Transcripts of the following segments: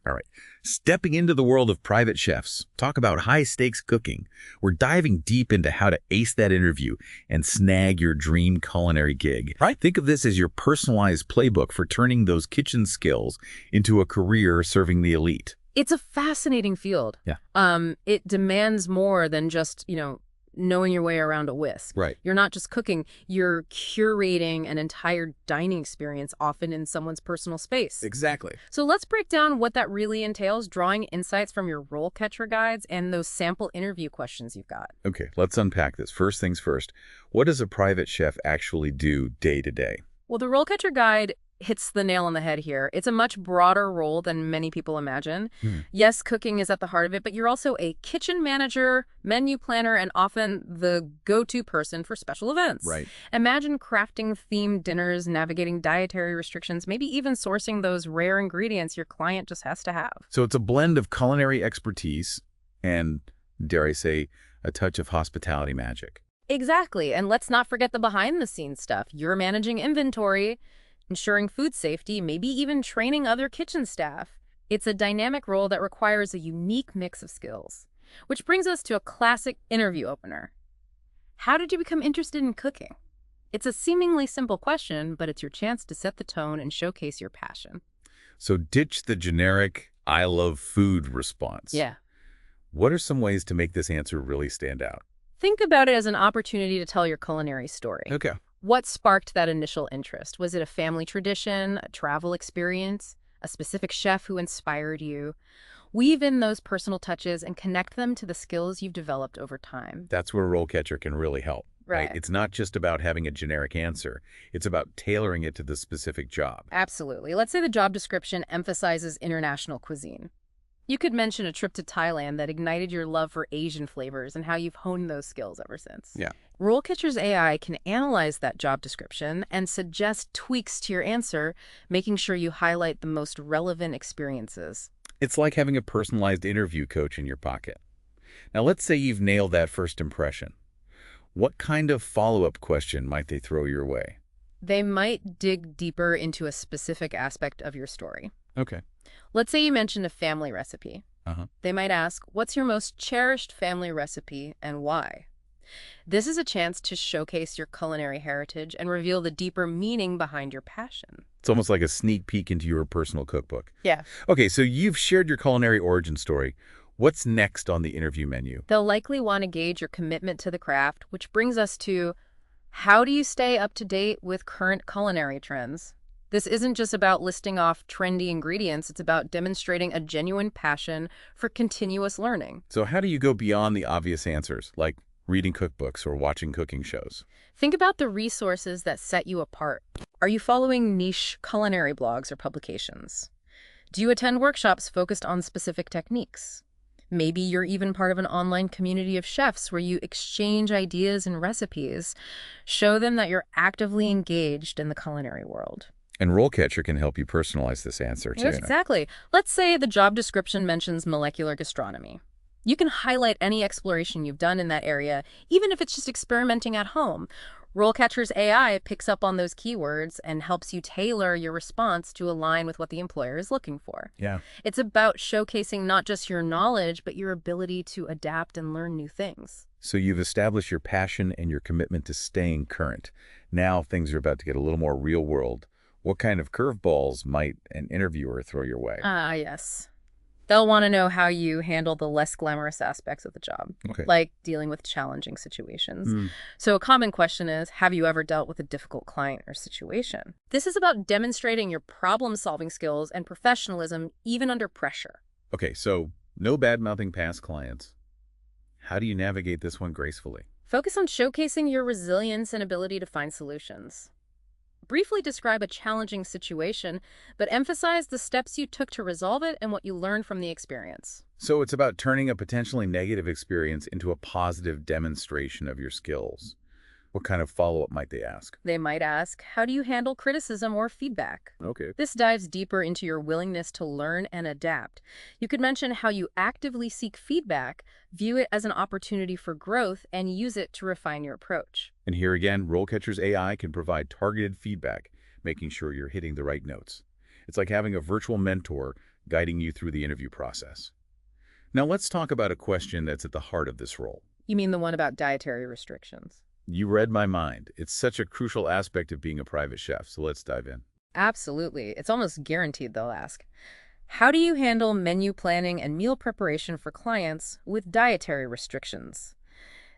All right. Stepping into the world of private chefs, talk about high-stakes cooking. We're diving deep into how to ace that interview and snag your dream culinary gig. Right. Think of this as your personalized playbook for turning those kitchen skills into a career serving the elite. It's a fascinating field. Yeah. It demands more than just, knowing your way around a whisk. Right. You're not just cooking, you're curating an entire dining experience, often in someone's personal space. Exactly. So let's break down what that really entails, drawing insights from your RoleCatcher guides and those sample interview questions you've got. Okay, let's unpack this. First things first, what does a private chef actually do day to day? Well, the RoleCatcher guide hits the nail on the head here. It's a much broader role than many people imagine. Yes, cooking is at the heart of it, but you're also a kitchen manager, menu planner, and often the go-to person for special events. Right. Imagine crafting themed dinners, navigating dietary restrictions, maybe even sourcing those rare ingredients your client just has to have. So it's a blend of culinary expertise and, dare I say, a touch of hospitality magic. Exactly. And let's not forget the behind-the-scenes stuff. You're managing inventory, ensuring food safety, maybe even training other kitchen staff. It's a dynamic role that requires a unique mix of skills. Which brings us to a classic interview opener. How did you become interested in cooking? It's a seemingly simple question, but it's your chance to set the tone and showcase your passion. So ditch the generic, I love food response. Yeah. What are some ways to make this answer really stand out? Think about it as an opportunity to tell your culinary story. Okay. What sparked that initial interest? Was it a family tradition, a travel experience, a specific chef who inspired you? Weave in those personal touches and connect them to the skills you've developed over time. That's where RoleCatcher can really help. Right. It's not just about having a generic answer. It's about tailoring it to the specific job. Absolutely. Let's say the job description emphasizes international cuisine. You could mention a trip to Thailand that ignited your love for Asian flavors and how you've honed those skills ever since. Yeah. RoleCatcher's AI can analyze that job description and suggest tweaks to your answer, making sure you highlight the most relevant experiences. It's like having a personalized interview coach in your pocket. Now, let's say you've nailed that first impression. What kind of follow-up question might they throw your way? They might dig deeper into a specific aspect of your story. Okay. Let's say you mentioned a family recipe. They might ask, what's your most cherished family recipe and why? This is a chance to showcase your culinary heritage and reveal the deeper meaning behind your passion. It's almost like a sneak peek into your personal cookbook. Yeah. Okay, so you've shared your culinary origin story. What's next on the interview menu? They'll likely want to gauge your commitment to the craft, which brings us to how do you stay up to date with current culinary trends? This isn't just about listing off trendy ingredients, it's about demonstrating a genuine passion for continuous learning. So how do you go beyond the obvious answers, like reading cookbooks or watching cooking shows? Think about the resources that set you apart. Are you following niche culinary blogs or publications? Do you attend workshops focused on specific techniques? Maybe you're even part of an online community of chefs where you exchange ideas and recipes. Show them that you're actively engaged in the culinary world. And RoleCatcher can help you personalize this answer, too. Yes, exactly. Let's say the job description mentions molecular gastronomy. You can highlight any exploration you've done in that area, even if it's just experimenting at home. RoleCatcher's AI picks up on those keywords and helps you tailor your response to align with what the employer is looking for. Yeah. It's about showcasing not just your knowledge, but your ability to adapt and learn new things. So you've established your passion and your commitment to staying current. Now things are about to get a little more real world. What kind of curveballs might an interviewer throw your way? Yes. They'll want to know how you handle the less glamorous aspects of the job, like dealing with challenging situations. So a common question is, have you ever dealt with a difficult client or situation? This is about demonstrating your problem-solving skills and professionalism even under pressure. Okay, so no bad-mouthing past clients. How do you navigate this one gracefully? Focus on showcasing your resilience and ability to find solutions. Briefly describe a challenging situation, but emphasize the steps you took to resolve it and what you learned from the experience. So it's about turning a potentially negative experience into a positive demonstration of your skills. What kind of follow-up might they ask? They might ask, how do you handle criticism or feedback? Okay. This dives deeper into your willingness to learn and adapt. You could mention how you actively seek feedback, view it as an opportunity for growth, and use it to refine your approach. And here again, RoleCatcher's AI can provide targeted feedback, making sure you're hitting the right notes. It's like having a virtual mentor guiding you through the interview process. Now let's talk about a question that's at the heart of this role. You mean the one about dietary restrictions? You read my mind. It's such a crucial aspect of being a private chef, so let's dive in. Absolutely. It's almost guaranteed they'll ask. How do you handle menu planning and meal preparation for clients with dietary restrictions?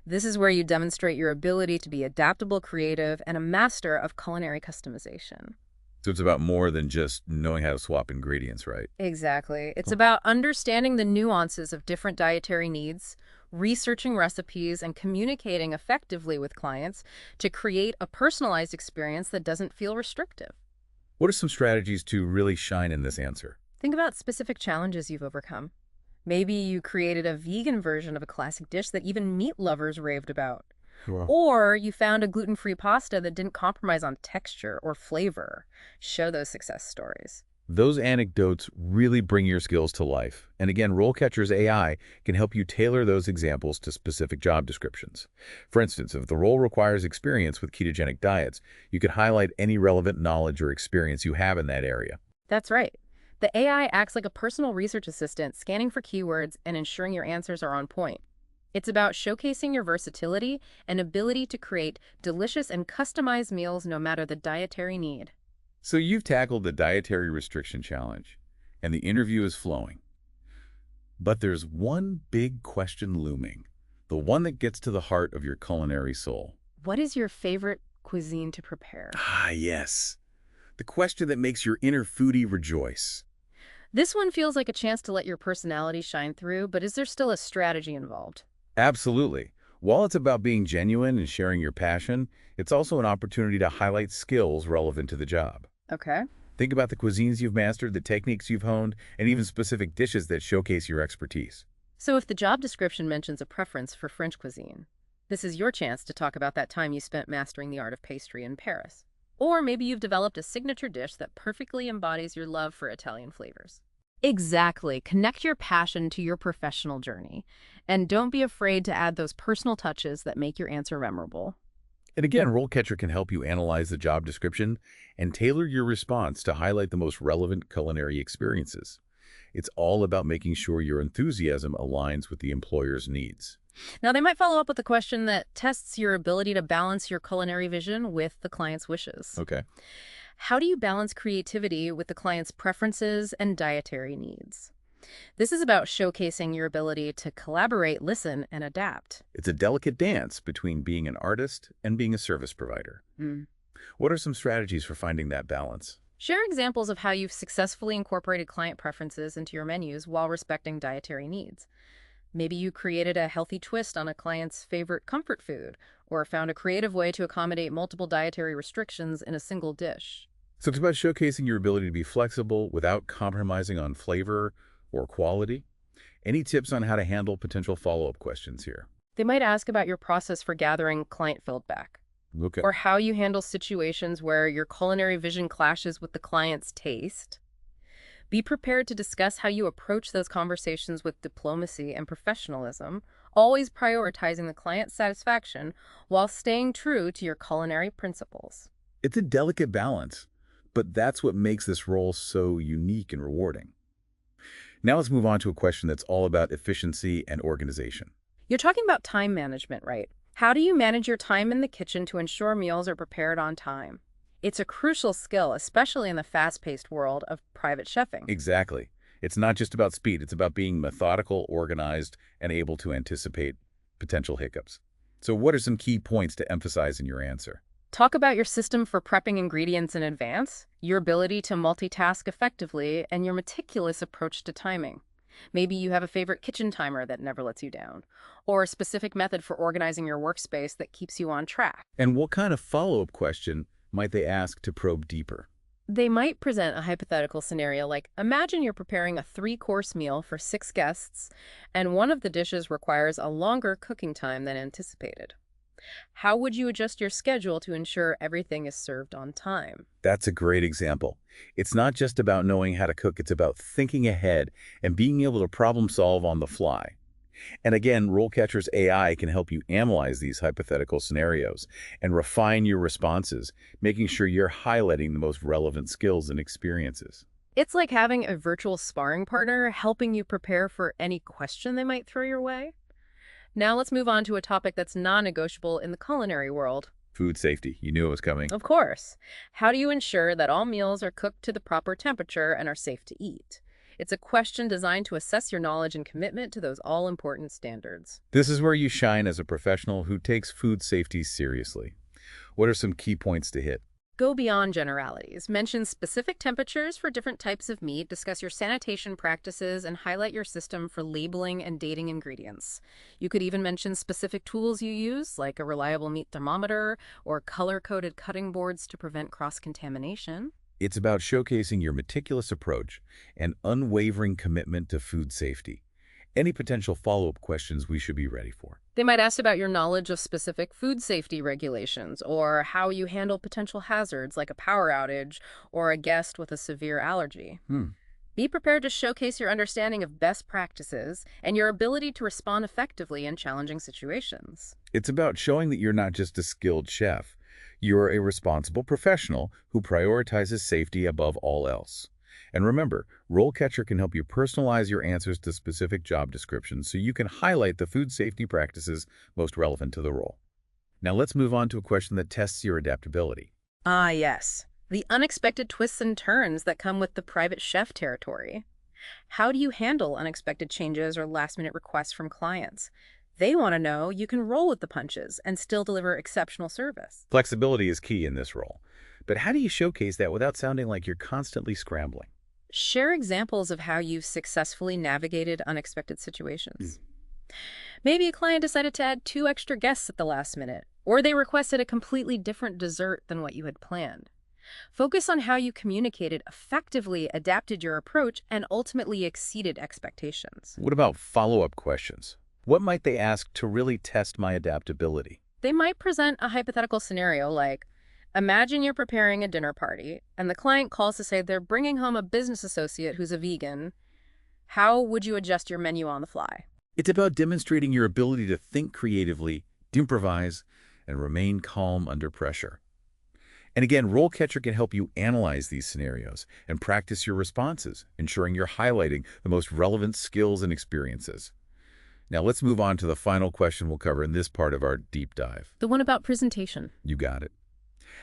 This is where you demonstrate your ability to be adaptable, creative, and a master of culinary customization. So it's about more than just knowing how to swap ingredients, right? Exactly. It's about understanding the nuances of different dietary needs, researching recipes, and communicating effectively with clients to create a personalized experience that doesn't feel restrictive. What are some strategies to really shine in this answer? Think about specific challenges you've overcome. Maybe you created a vegan version of a classic dish that even meat lovers raved about. Wow. Or you found a gluten-free pasta that didn't compromise on texture or flavor. Show those success stories. Those anecdotes really bring your skills to life. And again, RoleCatcher's AI can help you tailor those examples to specific job descriptions. For instance, if the role requires experience with ketogenic diets, you could highlight any relevant knowledge or experience you have in that area. That's right. The AI acts like a personal research assistant, scanning for keywords and ensuring your answers are on point. It's about showcasing your versatility and ability to create delicious and customized meals no matter the dietary need. So you've tackled the dietary restriction challenge, and the interview is flowing. But there's one big question looming, the one that gets to the heart of your culinary soul. What is your favorite cuisine to prepare? Ah, yes. The question that makes your inner foodie rejoice. This one feels like a chance to let your personality shine through, but is there still a strategy involved? Absolutely. While it's about being genuine and sharing your passion, it's also an opportunity to highlight skills relevant to the job. Okay. Think about the cuisines you've mastered, the techniques you've honed, and even specific dishes that showcase your expertise. So if the job description mentions a preference for French cuisine, this is your chance to talk about that time you spent mastering the art of pastry in Paris. Or maybe you've developed a signature dish that perfectly embodies your love for Italian flavors. Exactly. Connect your passion to your professional journey. And don't be afraid to add those personal touches that make your answer memorable. And again, RoleCatcher can help you analyze the job description and tailor your response to highlight the most relevant culinary experiences. It's all about making sure your enthusiasm aligns with the employer's needs. Now, they might follow up with a question that tests your ability to balance your culinary vision with the client's wishes. Okay. How do you balance creativity with the client's preferences and dietary needs? This is about showcasing your ability to collaborate, listen, and adapt. It's a delicate dance between being an artist and being a service provider. What are some strategies for finding that balance? Share examples of how you've successfully incorporated client preferences into your menus while respecting dietary needs. Maybe you created a healthy twist on a client's favorite comfort food, or found a creative way to accommodate multiple dietary restrictions in a single dish. So it's about showcasing your ability to be flexible without compromising on flavor or quality. Any tips on how to handle potential follow-up questions here? They might ask about your process for gathering client feedback, Okay. or how you handle situations where your culinary vision clashes with the client's taste. Be prepared to discuss how you approach those conversations with diplomacy and professionalism, always prioritizing the client's satisfaction while staying true to your culinary principles. It's a delicate balance, but that's what makes this role so unique and rewarding. Now let's move on to a question that's all about efficiency and organization. You're talking about time management, right? How do you manage your time in the kitchen to ensure meals are prepared on time? It's a crucial skill, especially in the fast-paced world of private chefing. Exactly. It's not just about speed. It's about being methodical, organized, and able to anticipate potential hiccups. So what are some key points to emphasize in your answer? Talk about your system for prepping ingredients in advance, your ability to multitask effectively, and your meticulous approach to timing. Maybe you have a favorite kitchen timer that never lets you down, or a specific method for organizing your workspace that keeps you on track. And what kind of follow-up question might they ask to probe deeper? They might present a hypothetical scenario like, imagine you're preparing a 3-course meal for 6 guests, and one of the dishes requires a longer cooking time than anticipated. How would you adjust your schedule to ensure everything is served on time? That's a great example. It's not just about knowing how to cook, it's about thinking ahead and being able to problem solve on the fly. And again, RoleCatcher's AI can help you analyze these hypothetical scenarios and refine your responses, making sure you're highlighting the most relevant skills and experiences. It's like having a virtual sparring partner helping you prepare for any question they might throw your way. Now let's move on to a topic that's non-negotiable in the culinary world. Food safety. You knew it was coming. Of course. How do you ensure that all meals are cooked to the proper temperature and are safe to eat? It's a question designed to assess your knowledge and commitment to those all-important standards. This is where you shine as a professional who takes food safety seriously. What are some key points to hit? Go beyond generalities. Mention specific temperatures for different types of meat, discuss your sanitation practices, and highlight your system for labeling and dating ingredients. You could even mention specific tools you use, like a reliable meat thermometer or color-coded cutting boards to prevent cross-contamination. It's about showcasing your meticulous approach and unwavering commitment to food safety. Any potential follow-up questions we should be ready for? They might ask about your knowledge of specific food safety regulations or how you handle potential hazards like a power outage or a guest with a severe allergy. Be prepared to showcase your understanding of best practices and your ability to respond effectively in challenging situations. It's about showing that you're not just a skilled chef. You're a responsible professional who prioritizes safety above all else. And remember, RoleCatcher can help you personalize your answers to specific job descriptions so you can highlight the food safety practices most relevant to the role. Now let's move on to a question that tests your adaptability. Ah, yes. The unexpected twists and turns that come with the private chef territory. How do you handle unexpected changes or last-minute requests from clients? They want to know you can roll with the punches and still deliver exceptional service. Flexibility is key in this role. But how do you showcase that without sounding like you're constantly scrambling? Share examples of how you've successfully navigated unexpected situations. Maybe a client decided to add 2 extra guests at the last minute, or they requested a completely different dessert than what you had planned. Focus on how you communicated, effectively adapted your approach, and ultimately exceeded expectations. What about follow-up questions? What might they ask to really test my adaptability? They might present a hypothetical scenario like, imagine you're preparing a dinner party, and the client calls to say they're bringing home a business associate who's a vegan. How would you adjust your menu on the fly? It's about demonstrating your ability to think creatively, improvise, and remain calm under pressure. And again, RoleCatcher can help you analyze these scenarios and practice your responses, ensuring you're highlighting the most relevant skills and experiences. Now let's move on to the final question we'll cover in this part of our deep dive. The one about presentation. You got it.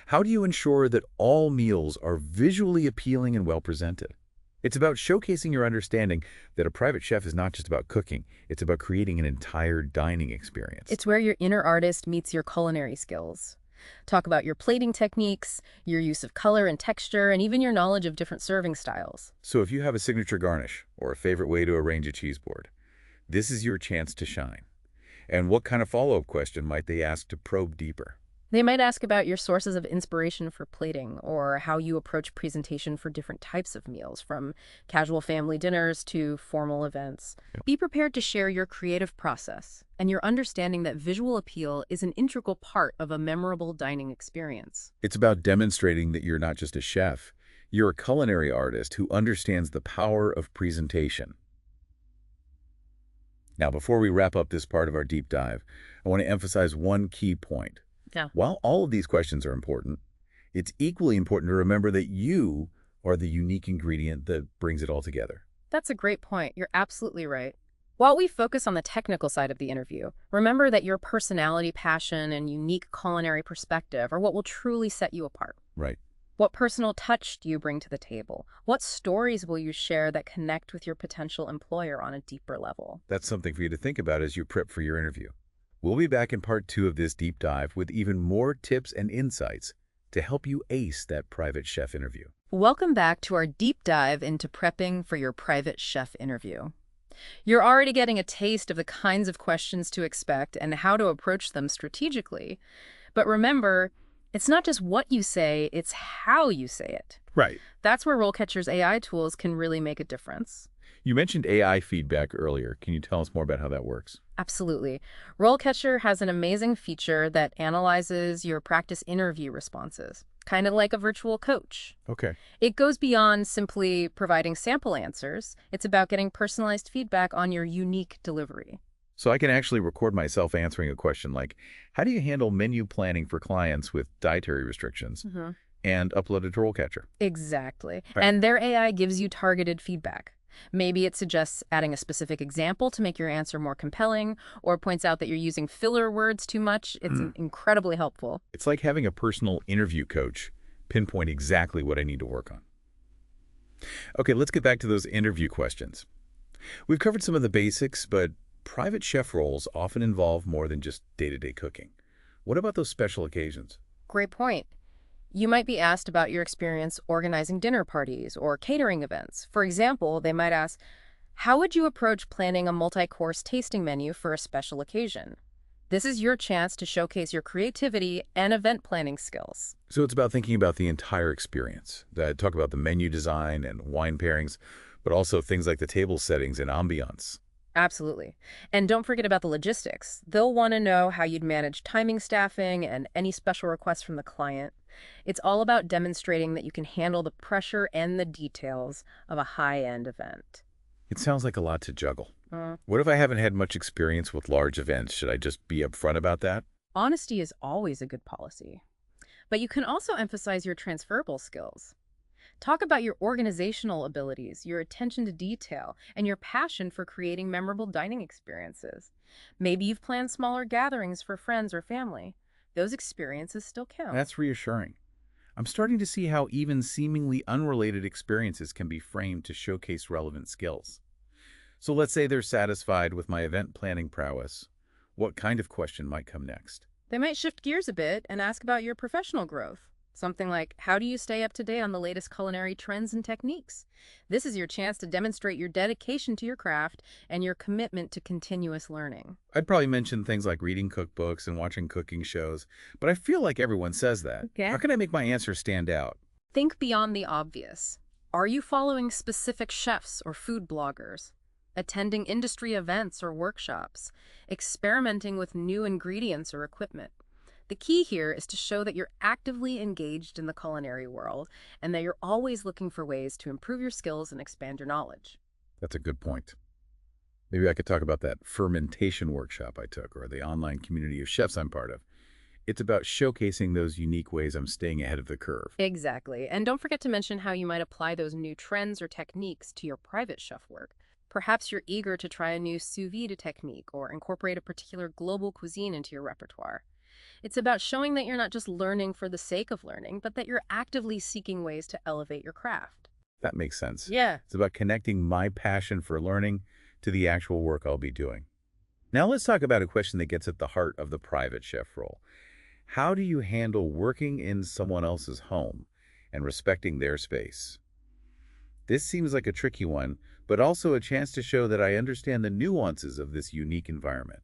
How do you ensure that all meals are visually appealing and well presented? It's about showcasing your understanding that a private chef is not just about cooking, it's about creating an entire dining experience. It's where your inner artist meets your culinary skills. Talk about your plating techniques, your use of color and texture, and even your knowledge of different serving styles. So if you have a signature garnish or a favorite way to arrange a cheese board, this is your chance to shine. And what kind of follow-up question might they ask to probe deeper? They might ask about your sources of inspiration for plating or how you approach presentation for different types of meals, from casual family dinners to formal events. Be prepared to share your creative process and your understanding that visual appeal is an integral part of a memorable dining experience. It's about demonstrating that you're not just a chef, you're a culinary artist who understands the power of presentation. Now, before we wrap up this part of our deep dive, I want to emphasize one key point. While all of these questions are important, it's equally important to remember that you are the unique ingredient that brings it all together. That's a great point. You're absolutely right. While we focus on the technical side of the interview, remember that your personality, passion, and unique culinary perspective are what will truly set you apart. Right. What personal touch do you bring to the table? What stories will you share that connect with your potential employer on a deeper level? That's something for you to think about as you prep for your interview. We'll be back in part 2 of this deep dive with even more tips and insights to help you ace that private chef interview. Welcome back to our deep dive into prepping for your private chef interview. You're already getting a taste of the kinds of questions to expect and how to approach them strategically. But remember, it's not just what you say, it's how you say it. Right. That's where RoleCatcher's AI tools can really make a difference. You mentioned AI feedback earlier. Can you tell us more about how that works? Absolutely. RoleCatcher has an amazing feature that analyzes your practice interview responses, kind of like a virtual coach. Okay. It goes beyond simply providing sample answers. It's about getting personalized feedback on your unique delivery. So I can actually record myself answering a question like, how do you handle menu planning for clients with dietary restrictions? and upload it to RoleCatcher. Exactly. Right. And their AI gives you targeted feedback. Maybe it suggests adding a specific example to make your answer more compelling, or points out that you're using filler words too much. It's incredibly helpful. It's like having a personal interview coach pinpoint exactly what I need to work on. Okay, let's get back to those interview questions. We've covered some of the basics, but private chef roles often involve more than just day-to-day cooking. What about those special occasions? Great point. You might be asked about your experience organizing dinner parties or catering events. For example, they might ask, how would you approach planning a multi-course tasting menu for a special occasion? This is your chance to showcase your creativity and event planning skills. So it's about thinking about the entire experience. Talk about the menu design and wine pairings, but also things like the table settings and ambiance. Absolutely. And don't forget about the logistics. They'll want to know how you'd manage timing, staffing, and any special requests from the client. It's all about demonstrating that you can handle the pressure and the details of a high-end event. It sounds like a lot to juggle. What if I haven't had much experience with large events? Should I just be upfront about that? Honesty is always a good policy. But you can also emphasize your transferable skills. Talk about your organizational abilities, your attention to detail, and your passion for creating memorable dining experiences. Maybe you've planned smaller gatherings for friends or family. Those experiences still count. That's reassuring. I'm starting to see how even seemingly unrelated experiences can be framed to showcase relevant skills. So let's say they're satisfied with my event planning prowess. What kind of question might come next? They might shift gears a bit and ask about your professional growth. Something like, how do you stay up to date on the latest culinary trends and techniques? This is your chance to demonstrate your dedication to your craft and your commitment to continuous learning. I'd probably mention things like reading cookbooks and watching cooking shows, but I feel like everyone says that. Okay. How can I make my answer stand out? Think beyond the obvious. Are you following specific chefs or food bloggers? Attending industry events or workshops? Experimenting with new ingredients or equipment? The key here is to show that you're actively engaged in the culinary world and that you're always looking for ways to improve your skills and expand your knowledge. That's a good point. Maybe I could talk about that fermentation workshop I took or the online community of chefs I'm part of. It's about showcasing those unique ways I'm staying ahead of the curve. Exactly. And don't forget to mention how you might apply those new trends or techniques to your private chef work. Perhaps you're eager to try a new sous vide technique or incorporate a particular global cuisine into your repertoire. It's about showing that you're not just learning for the sake of learning, but that you're actively seeking ways to elevate your craft. That makes sense. Yeah. It's about connecting my passion for learning to the actual work I'll be doing. Now let's talk about a question that gets at the heart of the private chef role. How do you handle working in someone else's home and respecting their space? This seems like a tricky one, but also a chance to show that I understand the nuances of this unique environment.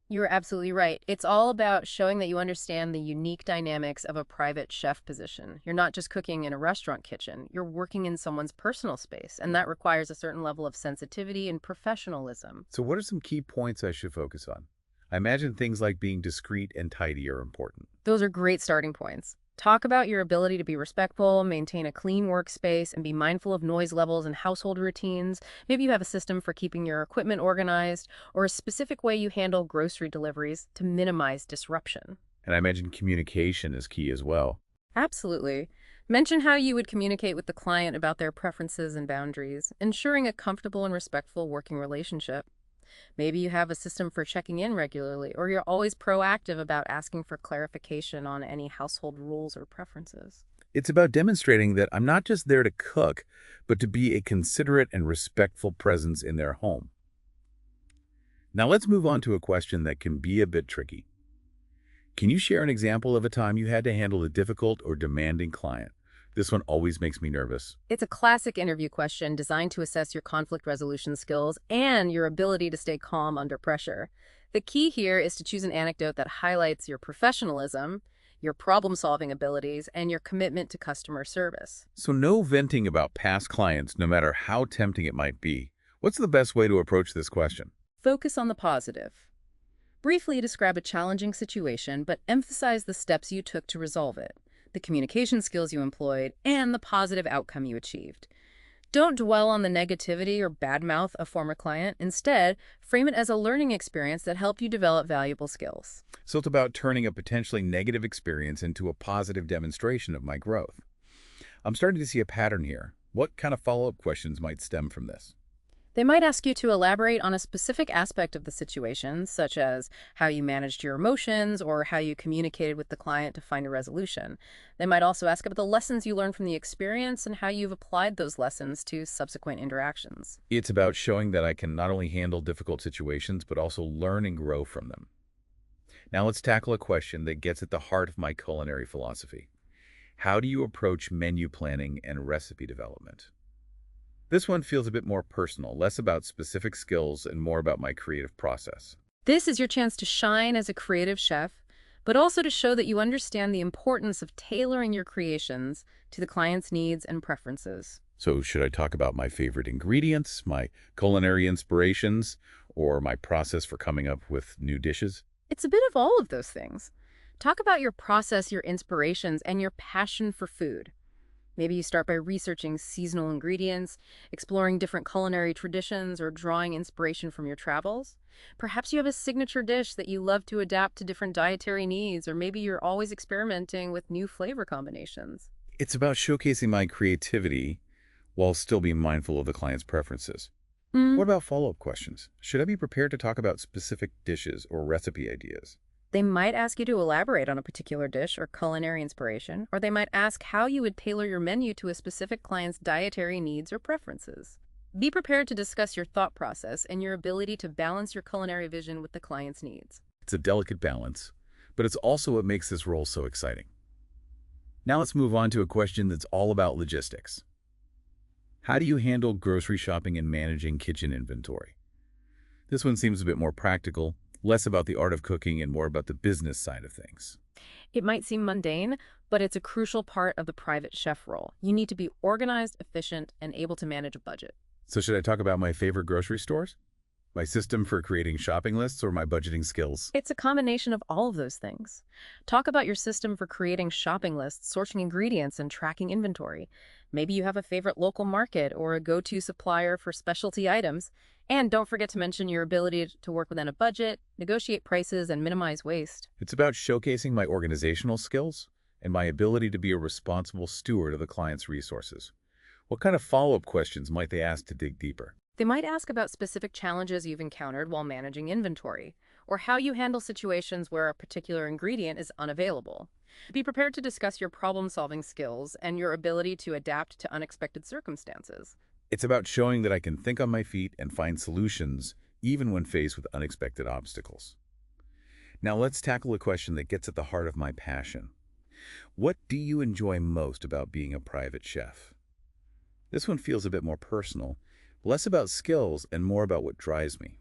You're absolutely right. It's all about showing that you understand the unique dynamics of a private chef position. You're not just cooking in a restaurant kitchen. You're working in someone's personal space, and that requires a certain level of sensitivity and professionalism. So what are some key points I should focus on? I imagine things like being discreet and tidy are important. Those are great starting points. Talk about your ability to be respectful, maintain a clean workspace, and be mindful of noise levels and household routines. Maybe you have a system for keeping your equipment organized, or a specific way you handle grocery deliveries to minimize disruption. And I imagine communication is key as well. Absolutely. Mention how you would communicate with the client about their preferences and boundaries, ensuring a comfortable and respectful working relationship. Maybe you have a system for checking in regularly, or you're always proactive about asking for clarification on any household rules or preferences. It's about demonstrating that I'm not just there to cook, but to be a considerate and respectful presence in their home. Now let's move on to a question that can be a bit tricky. Can you share an example of a time you had to handle a difficult or demanding client? This one always makes me nervous. It's a classic interview question designed to assess your conflict resolution skills and your ability to stay calm under pressure. The key here is to choose an anecdote that highlights your professionalism, your problem-solving abilities, and your commitment to customer service. So no venting about past clients, no matter how tempting it might be. What's the best way to approach this question? Focus on the positive. Briefly describe a challenging situation, but emphasize the steps you took to resolve it, the communication skills you employed, and the positive outcome you achieved. Don't dwell on the negativity or badmouth a former client. Instead, frame it as a learning experience that helped you develop valuable skills. So it's about turning a potentially negative experience into a positive demonstration of my growth. I'm starting to see a pattern here. What kind of follow-up questions might stem from this? They might ask you to elaborate on a specific aspect of the situation, such as how you managed your emotions or how you communicated with the client to find a resolution. They might also ask about the lessons you learned from the experience and how you've applied those lessons to subsequent interactions. It's about showing that I can not only handle difficult situations, but also learn and grow from them. Now let's tackle a question that gets at the heart of my culinary philosophy. How do you approach menu planning and recipe development? This one feels a bit more personal, less about specific skills and more about my creative process. This is your chance to shine as a creative chef, but also to show that you understand the importance of tailoring your creations to the client's needs and preferences. So should I talk about my favorite ingredients, my culinary inspirations, or my process for coming up with new dishes? It's a bit of all of those things. Talk about your process, your inspirations, and your passion for food. Maybe you start by researching seasonal ingredients, exploring different culinary traditions, or drawing inspiration from your travels. Perhaps you have a signature dish that you love to adapt to different dietary needs, or maybe you're always experimenting with new flavor combinations. It's about showcasing my creativity while still being mindful of the client's preferences. What about follow-up questions? Should I be prepared to talk about specific dishes or recipe ideas? They might ask you to elaborate on a particular dish or culinary inspiration, or they might ask how you would tailor your menu to a specific client's dietary needs or preferences. Be prepared to discuss your thought process and your ability to balance your culinary vision with the client's needs. It's a delicate balance, but it's also what makes this role so exciting. Now let's move on to a question that's all about logistics. How do you handle grocery shopping and managing kitchen inventory? This one seems a bit more practical, less about the art of cooking and more about the business side of things. It might seem mundane, but it's a crucial part of the private chef role. You need to be organized, efficient, and able to manage a budget. So should I talk about my favorite grocery stores? My system for creating shopping lists or my budgeting skills? It's a combination of all of those things. Talk about your system for creating shopping lists, sourcing ingredients, and tracking inventory. Maybe you have a favorite local market or a go-to supplier for specialty items. And don't forget to mention your ability to work within a budget, negotiate prices, and minimize waste. It's about showcasing my organizational skills and my ability to be a responsible steward of the client's resources. What kind of follow-up questions might they ask to dig deeper? They might ask about specific challenges you've encountered while managing inventory, or how you handle situations where a particular ingredient is unavailable. Be prepared to discuss your problem-solving skills and your ability to adapt to unexpected circumstances. It's about showing that I can think on my feet and find solutions even when faced with unexpected obstacles. Now let's tackle a question that gets at the heart of my passion. What do you enjoy most about being a private chef? This one feels a bit more personal, less about skills and more about what drives me.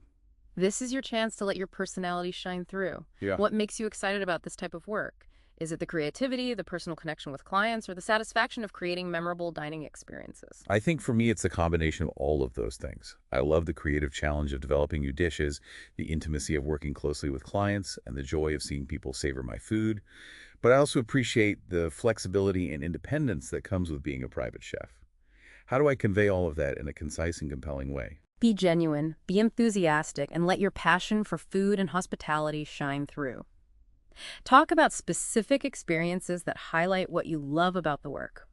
This is your chance to let your personality shine through. What makes you excited about this type of work? Is it the creativity, the personal connection with clients, or the satisfaction of creating memorable dining experiences? I think for me, it's a combination of all of those things. I love the creative challenge of developing new dishes, the intimacy of working closely with clients, and the joy of seeing people savor my food. But I also appreciate the flexibility and independence that comes with being a private chef. How do I convey all of that in a concise and compelling way? Be genuine, be enthusiastic, and let your passion for food and hospitality shine through. Talk about specific experiences that highlight what you love about the work.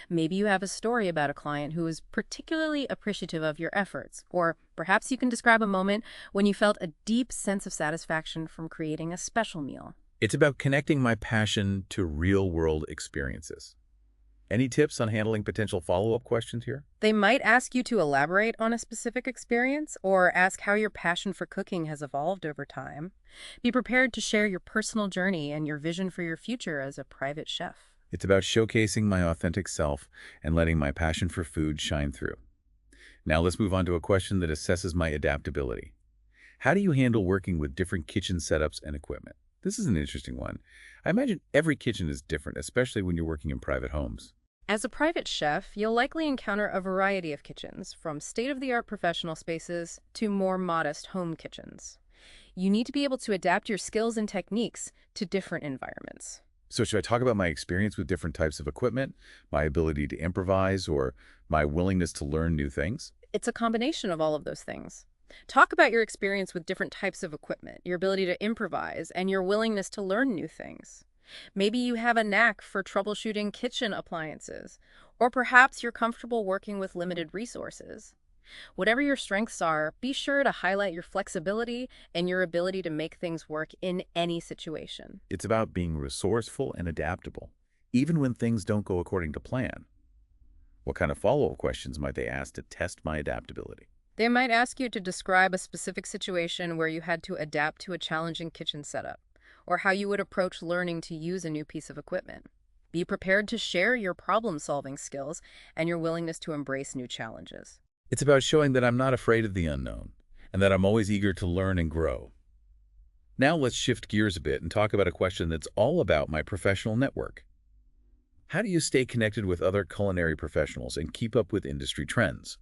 Maybe you have a story about a client who was particularly appreciative of your efforts, or perhaps you can describe a moment when you felt a deep sense of satisfaction from creating a special meal. It's about connecting my passion to real-world experiences. Any tips on handling potential follow-up questions here? They might ask you to elaborate on a specific experience or ask how your passion for cooking has evolved over time. Be prepared to share your personal journey and your vision for your future as a private chef. It's about showcasing my authentic self and letting my passion for food shine through. Now let's move on to a question that assesses my adaptability. How do you handle working with different kitchen setups and equipment? This is an interesting one. I imagine every kitchen is different, especially when you're working in private homes. As a private chef, you'll likely encounter a variety of kitchens, from state-of-the-art professional spaces to more modest home kitchens. You need to be able to adapt your skills and techniques to different environments. So should I talk about my experience with different types of equipment, my ability to improvise, or my willingness to learn new things? It's a combination of all of those things. Talk about your experience with different types of equipment, your ability to improvise, and your willingness to learn new things. Maybe you have a knack for troubleshooting kitchen appliances, or perhaps you're comfortable working with limited resources. Whatever your strengths are, be sure to highlight your flexibility and your ability to make things work in any situation. It's about being resourceful and adaptable, even when things don't go according to plan. What kind of follow-up questions might they ask to test my adaptability? They might ask you to describe a specific situation where you had to adapt to a challenging kitchen setup, or how you would approach learning to use a new piece of equipment. Be prepared to share your problem-solving skills and your willingness to embrace new challenges. It's about showing that I'm not afraid of the unknown, and that I'm always eager to learn and grow. Now let's shift gears a bit and talk about a question that's all about my professional network. How do you stay connected with other culinary professionals and keep up with industry trends?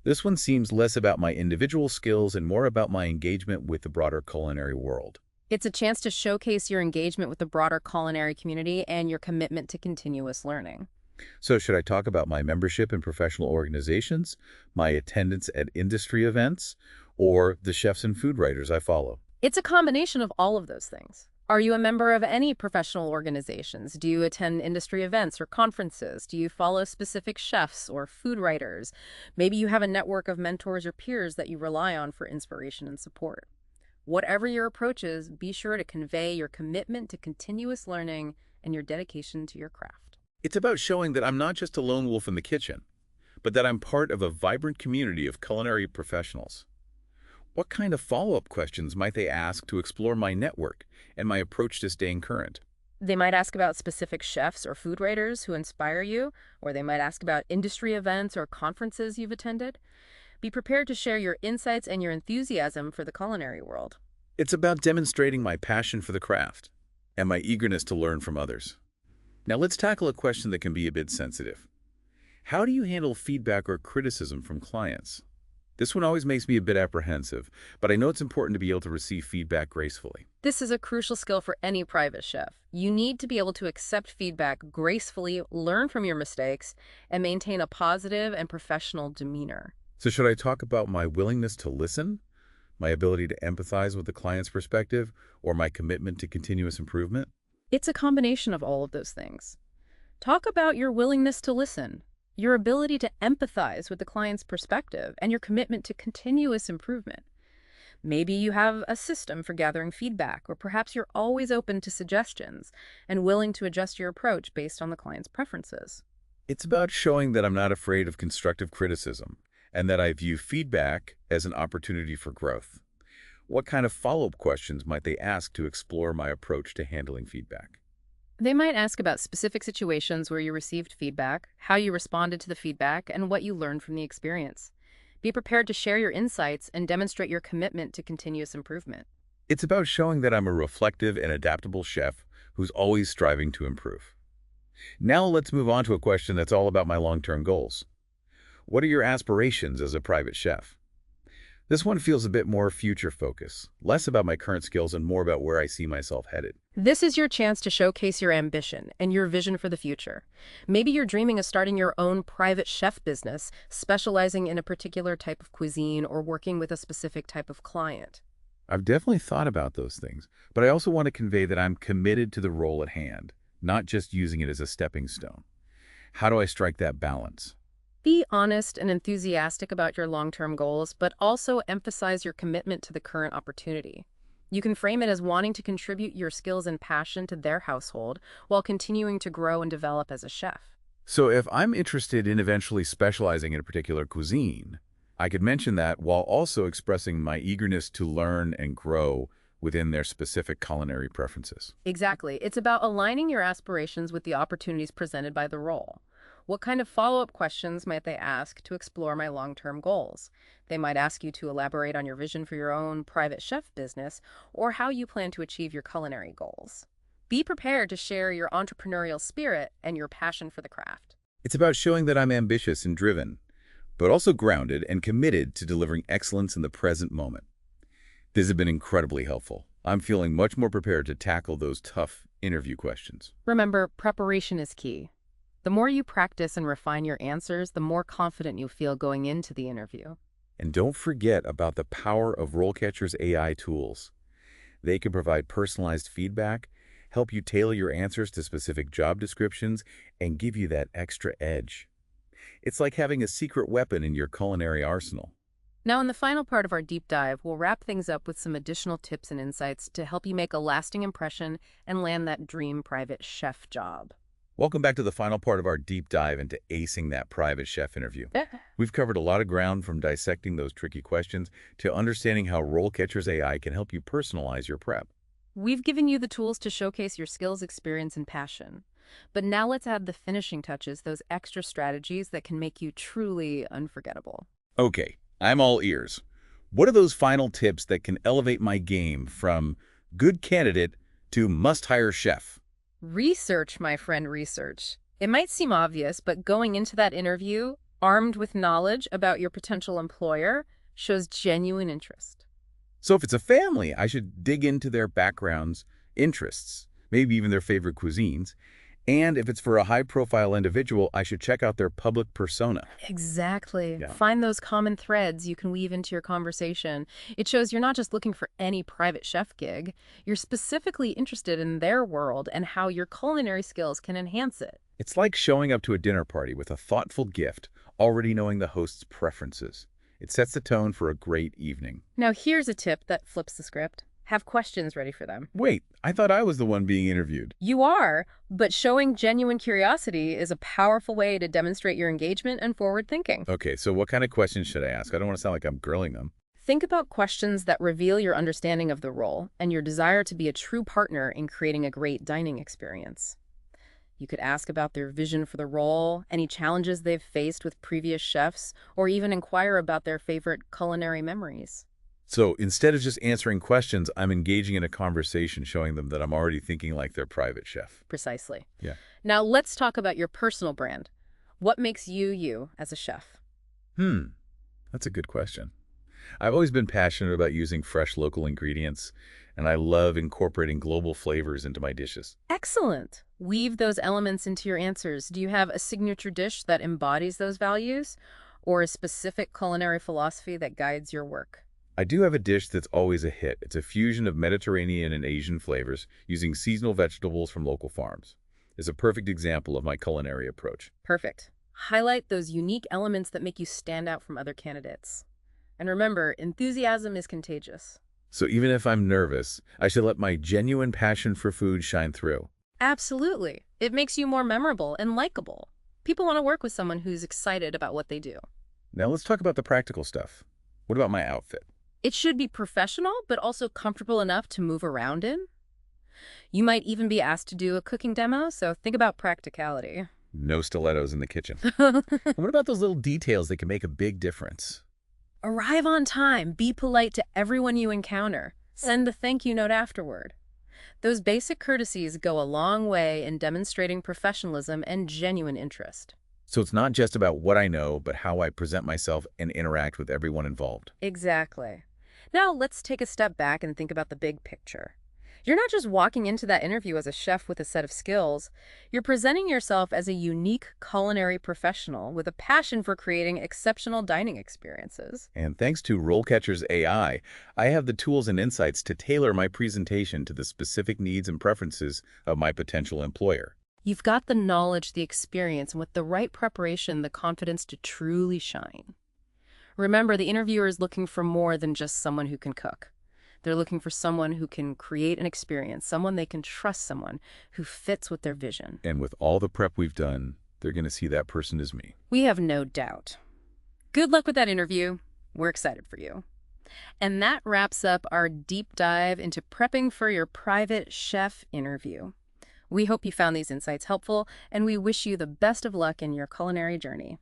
This one seems less about my individual skills and more about my engagement with the broader culinary world. It's a chance to showcase your engagement with the broader culinary community and your commitment to continuous learning. So should I talk about my membership in professional organizations, my attendance at industry events, or the chefs and food writers I follow? It's a combination of all of those things. Are you a member of any professional organizations? Do you attend industry events or conferences? Do you follow specific chefs or food writers? Maybe you have a network of mentors or peers that you rely on for inspiration and support. Whatever your approach is, be sure to convey your commitment to continuous learning and your dedication to your craft. It's about showing that I'm not just a lone wolf in the kitchen, but that I'm part of a vibrant community of culinary professionals. What kind of follow-up questions might they ask to explore my network and my approach to staying current? They might ask about specific chefs or food writers who inspire you, or they might ask about industry events or conferences you've attended. Be prepared to share your insights and your enthusiasm for the culinary world. It's about demonstrating my passion for the craft and my eagerness to learn from others. Now let's tackle a question that can be a bit sensitive. How do you handle feedback or criticism from clients? This one always makes me a bit apprehensive, but I know it's important to be able to receive feedback gracefully. This is a crucial skill for any private chef. You need to be able to accept feedback gracefully, learn from your mistakes, and maintain a positive and professional demeanor. So should I talk about my willingness to listen, my ability to empathize with the client's perspective, or my commitment to continuous improvement? It's a combination of all of those things. Talk about your willingness to listen, your ability to empathize with the client's perspective, and your commitment to continuous improvement. Maybe you have a system for gathering feedback, or perhaps you're always open to suggestions and willing to adjust your approach based on the client's preferences. It's about showing that I'm not afraid of constructive criticism and that I view feedback as an opportunity for growth. What kind of follow-up questions might they ask to explore my approach to handling feedback? They might ask about specific situations where you received feedback, how you responded to the feedback, and what you learned from the experience. Be prepared to share your insights and demonstrate your commitment to continuous improvement. It's about showing that I'm a reflective and adaptable chef who's always striving to improve. Now let's move on to a question that's all about my long-term goals. What are your aspirations as a private chef? This one feels a bit more future-focused, less about my current skills and more about where I see myself headed. This is your chance to showcase your ambition and your vision for the future. Maybe you're dreaming of starting your own private chef business, specializing in a particular type of cuisine or working with a specific type of client. I've definitely thought about those things, but I also want to convey that I'm committed to the role at hand, not just using it as a stepping stone. How do I strike that balance? Be honest and enthusiastic about your long-term goals, but also emphasize your commitment to the current opportunity. You can frame it as wanting to contribute your skills and passion to their household while continuing to grow and develop as a chef. So if I'm interested in eventually specializing in a particular cuisine, I could mention that while also expressing my eagerness to learn and grow within their specific culinary preferences. Exactly. It's about aligning your aspirations with the opportunities presented by the role. What kind of follow-up questions might they ask to explore my long-term goals? They might ask you to elaborate on your vision for your own private chef business or how you plan to achieve your culinary goals. Be prepared to share your entrepreneurial spirit and your passion for the craft. It's about showing that I'm ambitious and driven, but also grounded and committed to delivering excellence in the present moment. This has been incredibly helpful. I'm feeling much more prepared to tackle those tough interview questions. Remember, preparation is key. The more you practice and refine your answers, the more confident you feel going into the interview. And don't forget about the power of RoleCatcher's AI tools. They can provide personalized feedback, help you tailor your answers to specific job descriptions, and give you that extra edge. It's like having a secret weapon in your culinary arsenal. Now, in the final part of our deep dive, we'll wrap things up with some additional tips and insights to help you make a lasting impression and land that dream private chef job. Welcome back to the final part of our deep dive into acing that private chef interview. We've covered a lot of ground, from dissecting those tricky questions to understanding how RoleCatcher's AI can help you personalize your prep. We've given you the tools to showcase your skills, experience, and passion. But now let's add the finishing touches, those extra strategies that can make you truly unforgettable. Okay, I'm all ears. What are those final tips that can elevate my game from good candidate to must-hire chef? Research, my friend, research. It might seem obvious, but going into that interview, armed with knowledge about your potential employer, shows genuine interest. So if it's a family, I should dig into their backgrounds, interests, maybe even their favorite cuisines. And if it's for a high-profile individual, I should check out their public persona. Exactly. Yeah. Find those common threads you can weave into your conversation. It shows you're not just looking for any private chef gig. You're specifically interested in their world and how your culinary skills can enhance it. It's like showing up to a dinner party with a thoughtful gift, already knowing the host's preferences. It sets the tone for a great evening. Now, here's a tip that flips the script. Have questions ready for them. Wait, I thought I was the one being interviewed. You are, but showing genuine curiosity is a powerful way to demonstrate your engagement and forward thinking. Okay, so what kind of questions should I ask? I don't want to sound like I'm grilling them. Think about questions that reveal your understanding of the role and your desire to be a true partner in creating a great dining experience. You could ask about their vision for the role, any challenges they've faced with previous chefs, or even inquire about their favorite culinary memories. So instead of just answering questions, I'm engaging in a conversation, showing them that I'm already thinking like their private chef. Precisely. Yeah. Now let's talk about your personal brand. What makes you you as a chef? That's a good question. I've always been passionate about using fresh local ingredients, and I love incorporating global flavors into my dishes. Excellent. Weave those elements into your answers. Do you have a signature dish that embodies those values, or a specific culinary philosophy that guides your work? I do have a dish that's always a hit. It's a fusion of Mediterranean and Asian flavors using seasonal vegetables from local farms. It's a perfect example of my culinary approach. Perfect. Highlight those unique elements that make you stand out from other candidates. And remember, enthusiasm is contagious. So even if I'm nervous, I should let my genuine passion for food shine through. Absolutely. It makes you more memorable and likable. People want to work with someone who's excited about what they do. Now let's talk about the practical stuff. What about my outfit? It should be professional, but also comfortable enough to move around in. You might even be asked to do a cooking demo, so think about practicality. No stilettos in the kitchen. What about those little details that can make a big difference? Arrive on time. Be polite to everyone you encounter. Send a thank you note afterward. Those basic courtesies go a long way in demonstrating professionalism and genuine interest. So it's not just about what I know, but how I present myself and interact with everyone involved. Exactly. Now let's take a step back and think about the big picture. You're not just walking into that interview as a chef with a set of skills. You're presenting yourself as a unique culinary professional with a passion for creating exceptional dining experiences. And thanks to RoleCatcher's AI, I have the tools and insights to tailor my presentation to the specific needs and preferences of my potential employer. You've got the knowledge, the experience, and with the right preparation, the confidence to truly shine. Remember, the interviewer is looking for more than just someone who can cook. They're looking for someone who can create an experience, someone they can trust, someone who fits with their vision. And with all the prep we've done, they're going to see that person as me. We have no doubt. Good luck with that interview. We're excited for you. And that wraps up our deep dive into prepping for your private chef interview. We hope you found these insights helpful, and we wish you the best of luck in your culinary journey.